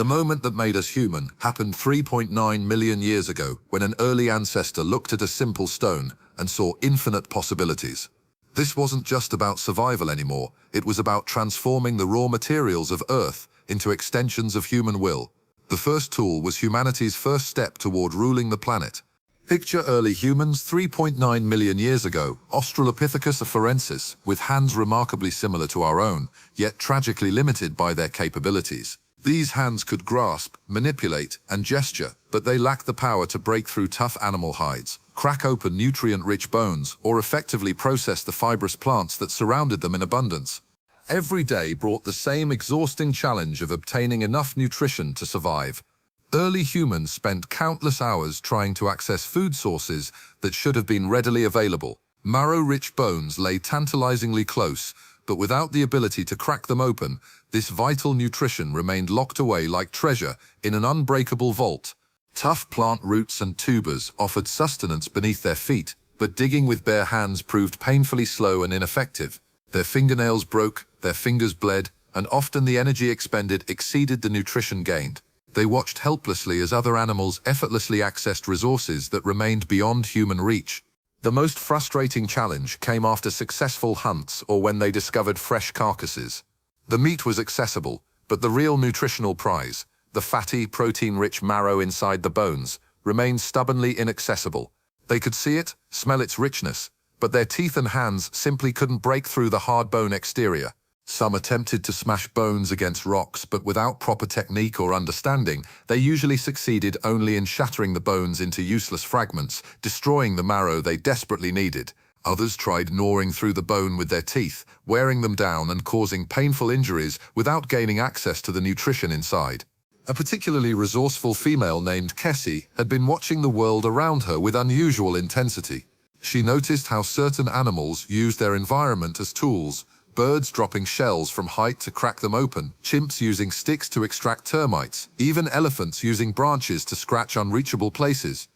The moment that made us human happened 3.9 million years ago when an early ancestor looked at a simple stone and saw infinite possibilities. This wasn't just about survival anymore, it was about transforming the raw materials of Earth into extensions of human will. The first tool was humanity's first step toward ruling the planet. Picture early humans 3.9 million years ago, Australopithecus afarensis, with hands remarkably similar to our own, yet tragically limited by their capabilities. These hands could grasp, manipulate, and gesture, but they lacked the power to break through tough animal hides, crack open nutrient-rich bones, or effectively process the fibrous plants that surrounded them in abundance. Every day brought the same exhausting challenge of obtaining enough nutrition to survive. Early humans spent countless hours trying to access food sources that should have been readily available. Marrow-rich bones lay tantalizingly close, but without the ability to crack them open, this vital nutrition remained locked away like treasure in an unbreakable vault. Tough plant roots and tubers offered sustenance beneath their feet, but digging with bare hands proved painfully slow and ineffective. Their fingernails broke, their fingers bled, and often the energy expended exceeded the nutrition gained. They watched helplessly as other animals effortlessly accessed resources that remained beyond human reach. The most frustrating challenge came after successful hunts or when they discovered fresh carcasses. The meat was accessible, but the real nutritional prize, the fatty, protein-rich marrow inside the bones, remained stubbornly inaccessible. They could see it, smell its richness, but their teeth and hands simply couldn't break through the hard bone exterior. Some attempted to smash bones against rocks, but without proper technique or understanding, they usually succeeded only in shattering the bones into useless fragments, destroying the marrow they desperately needed. Others tried gnawing through the bone with their teeth, wearing them down and causing painful injuries without gaining access to the nutrition inside. A particularly resourceful female named Kesi had been watching the world around her with unusual intensity. She noticed how certain animals used their environment as tools, birds dropping shells from height to crack them open, chimps using sticks to extract termites, even elephants using branches to scratch unreachable places.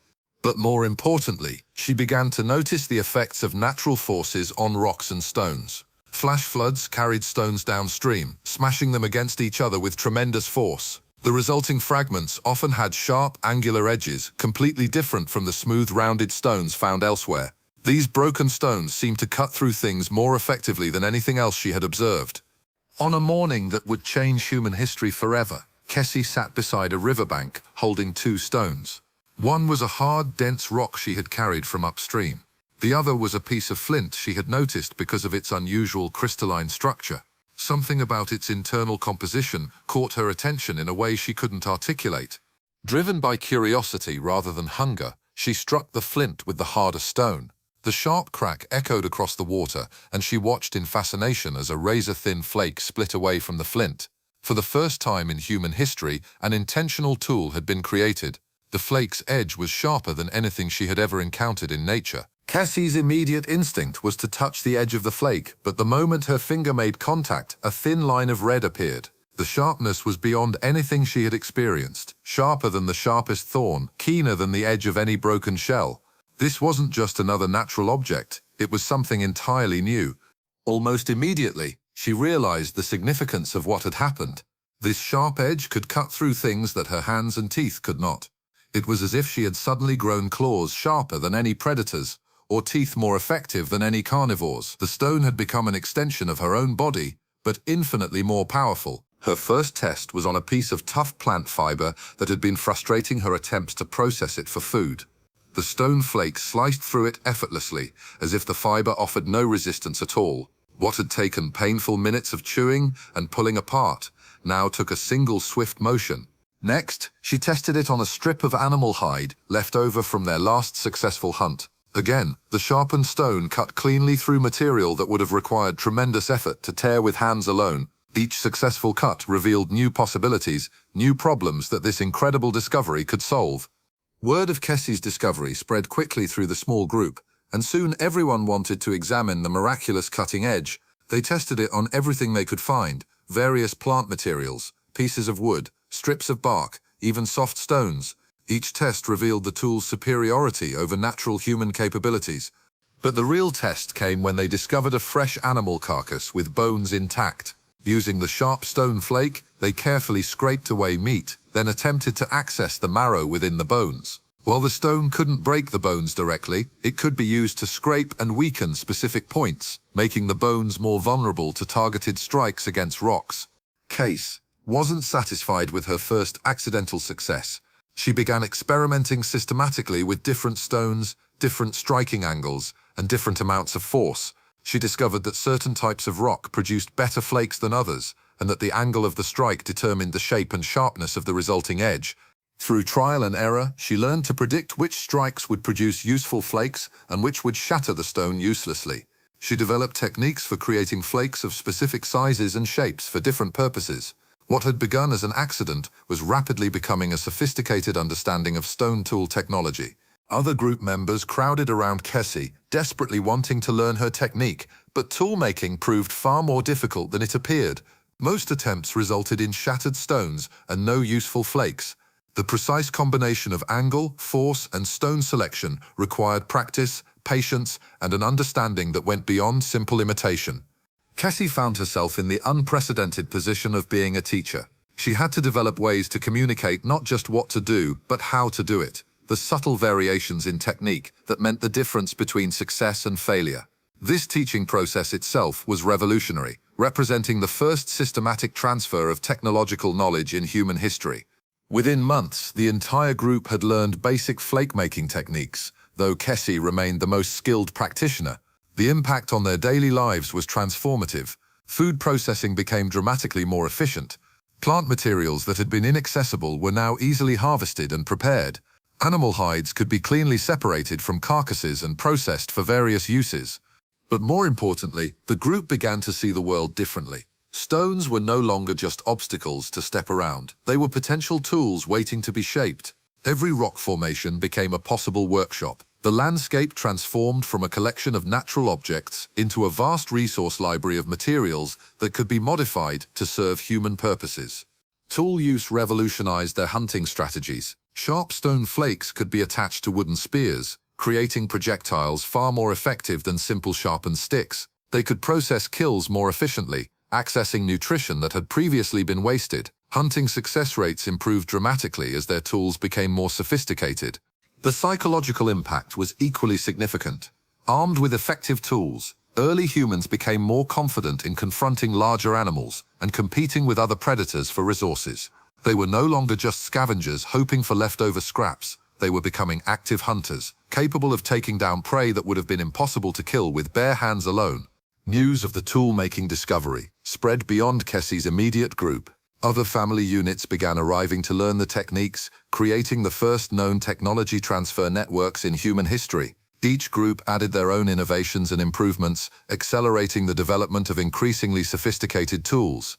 But more importantly, she began to notice the effects of natural forces on rocks and stones. Flash floods carried stones downstream, smashing them against each other with tremendous force. The resulting fragments often had sharp, angular edges, completely different from the smooth, rounded stones found elsewhere. These broken stones seemed to cut through things more effectively than anything else she had observed. On a morning that would change human history forever, Kesi sat beside a riverbank, holding two stones. One was a hard, dense rock she had carried from upstream. The other was a piece of flint she had noticed because of its unusual crystalline structure. Something about its internal composition caught her attention in a way she couldn't articulate. Driven by curiosity rather than hunger, she struck the flint with the harder stone. The sharp crack echoed across the water, and she watched in fascination as a razor-thin flake split away from the flint. For the first time in human history, an intentional tool had been created. The flake's edge was sharper than anything she had ever encountered in nature. Kesi's immediate instinct was to touch the edge of the flake, but the moment her finger made contact, a thin line of red appeared. The sharpness was beyond anything she had experienced, sharper than the sharpest thorn, keener than the edge of any broken shell. This wasn't just another natural object, it was something entirely new. Almost immediately, she realized the significance of what had happened. This sharp edge could cut through things that her hands and teeth could not. It was as if she had suddenly grown claws sharper than any predators, or teeth more effective than any carnivores. The stone had become an extension of her own body, but infinitely more powerful. Her first test was on a piece of tough plant fiber that had been frustrating her attempts to process it for food. The stone flake sliced through it effortlessly, as if the fiber offered no resistance at all. What had taken painful minutes of chewing and pulling apart now took a single swift motion. Next, she tested it on a strip of animal hide left over from their last successful hunt. Again, the sharpened stone cut cleanly through material that would have required tremendous effort to tear with hands alone. Each successful cut revealed new possibilities, new problems that this incredible discovery could solve. Word of Kesi's discovery spread quickly through the small group, and soon everyone wanted to examine the miraculous cutting edge. They tested it on everything they could find, various plant materials, pieces of wood, strips of bark, even soft stones. Each test revealed the tool's superiority over natural human capabilities. But the real test came when they discovered a fresh animal carcass with bones intact. Using the sharp stone flake, they carefully scraped away meat, then attempted to access the marrow within the bones. While the stone couldn't break the bones directly, it could be used to scrape and weaken specific points, making the bones more vulnerable to targeted strikes against rocks. Kesi wasn't satisfied with her first accidental success. She began experimenting systematically with different stones, different striking angles, and different amounts of force. She discovered that certain types of rock produced better flakes than others, and that the angle of the strike determined the shape and sharpness of the resulting edge. Through trial and error, she learned to predict which strikes would produce useful flakes and which would shatter the stone uselessly. She developed techniques for creating flakes of specific sizes and shapes for different purposes. What had begun as an accident was rapidly becoming a sophisticated understanding of stone tool technology. Other group members crowded around Kesi, desperately wanting to learn her technique, but tool-making proved far more difficult than it appeared. Most attempts resulted in shattered stones and no useful flakes. The precise combination of angle, force, and stone selection required practice, patience, and an understanding that went beyond simple imitation. Kesi found herself in the unprecedented position of being a teacher. She had to develop ways to communicate not just what to do, but how to do it. The subtle variations in technique that meant the difference between success and failure. This teaching process itself was revolutionary, representing the first systematic transfer of technological knowledge in human history. Within months, the entire group had learned basic flake-making techniques, though Kesi remained the most skilled practitioner. The impact on their daily lives was transformative. Food processing became dramatically more efficient. Plant materials that had been inaccessible were now easily harvested and prepared. Animal hides could be cleanly separated from carcasses and processed for various uses. But more importantly, the group began to see the world differently. Stones were no longer just obstacles to step around. They were potential tools waiting to be shaped. Every rock formation became a possible workshop. The landscape transformed from a collection of natural objects into a vast resource library of materials that could be modified to serve human purposes. Tool use revolutionized their hunting strategies. Sharp stone flakes could be attached to wooden spears, creating projectiles far more effective than simple sharpened sticks. They could process kills more efficiently, accessing nutrition that had previously been wasted. Hunting success rates improved dramatically as their tools became more sophisticated. The psychological impact was equally significant. Armed with effective tools, early humans became more confident in confronting larger animals and competing with other predators for resources. They were no longer just scavengers hoping for leftover scraps. They were becoming active hunters, capable of taking down prey that would have been impossible to kill with bare hands alone. News of the tool-making discovery spread beyond Kesi's immediate group. Other family units began arriving to learn the techniques, creating the first known technology transfer networks in human history. Each group added their own innovations and improvements, accelerating the development of increasingly sophisticated tools.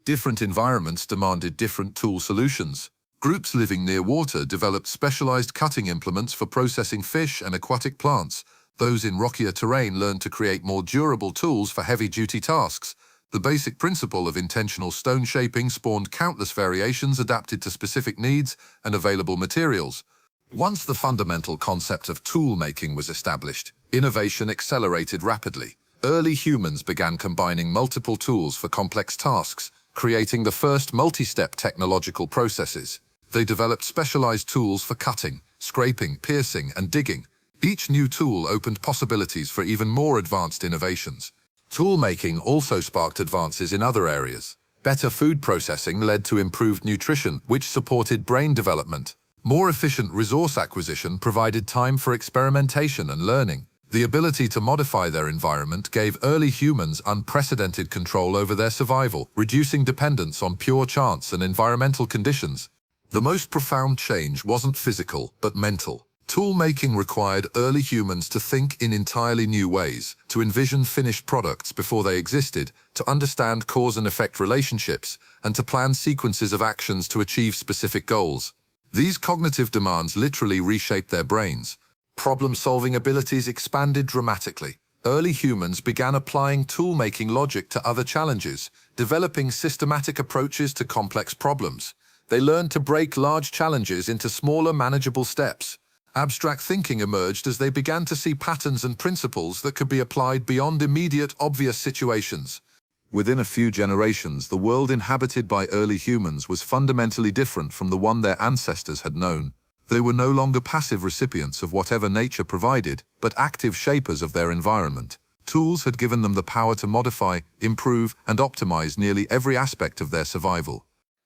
Different environments demanded different tool solutions. Groups living near water developed specialized cutting implements for processing fish and aquatic plants. Those in rockier terrain learned to create more durable tools for heavy-duty tasks. The basic principle of intentional stone shaping spawned countless variations adapted to specific needs and available materials. Once the fundamental concept of tool-making was established, innovation accelerated rapidly. Early humans began combining multiple tools for complex tasks, creating the first multi-step technological processes. They developed specialized tools for cutting, scraping, piercing, and digging. Each new tool opened possibilities for even more advanced innovations. Tool-making also sparked advances in other areas. Better food processing led to improved nutrition, which supported brain development. More efficient resource acquisition provided time for experimentation and learning. The ability to modify their environment gave early humans unprecedented control over their survival, reducing dependence on pure chance and environmental conditions. The most profound change wasn't physical, but mental. Tool-making required early humans to think in entirely new ways, to envision finished products before they existed, to understand cause and effect relationships, and to plan sequences of actions to achieve specific goals. These cognitive demands literally reshaped their brains. Problem-solving abilities expanded dramatically. Early humans began applying tool-making logic to other challenges, developing systematic approaches to complex problems. They learned to break large challenges into smaller, manageable steps. Abstract thinking emerged as they began to see patterns and principles that could be applied beyond immediate, obvious situations. Within a few generations, the world inhabited by early humans was fundamentally different from the one their ancestors had known. They were no longer passive recipients of whatever nature provided, but active shapers of their environment. Tools had given them the power to modify, improve, and optimize nearly every aspect of their survival.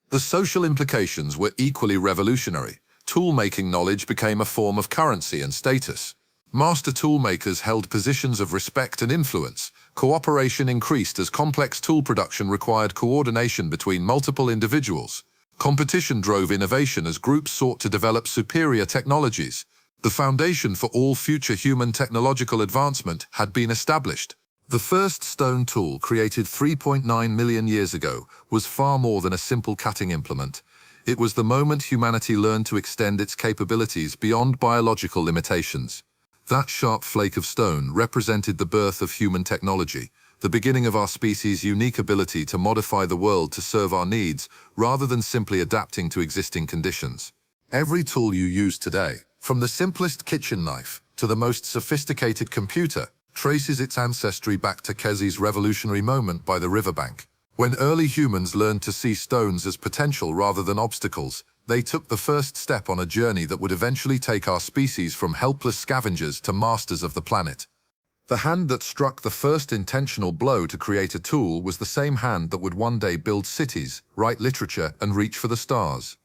The social implications were equally revolutionary. Tool-making knowledge became a form of currency and status. Master toolmakers held positions of respect and influence. Cooperation increased as complex tool production required coordination between multiple individuals. Competition drove innovation as groups sought to develop superior technologies. The foundation for all future human technological advancement had been established. The first stone tool, created 3.9 million years ago, was far more than a simple cutting implement. It was the moment humanity learned to extend its capabilities beyond biological limitations. That sharp flake of stone represented the birth of human technology, the beginning of our species' unique ability to modify the world to serve our needs, rather than simply adapting to existing conditions. Every tool you use today, from the simplest kitchen knife to the most sophisticated computer, traces its ancestry back to Kesi's revolutionary moment by the riverbank. When early humans learned to see stones as potential rather than obstacles, they took the first step on a journey that would eventually take our species from helpless scavengers to masters of the planet. The hand that struck the first intentional blow to create a tool was the same hand that would one day build cities, write literature, and reach for the stars.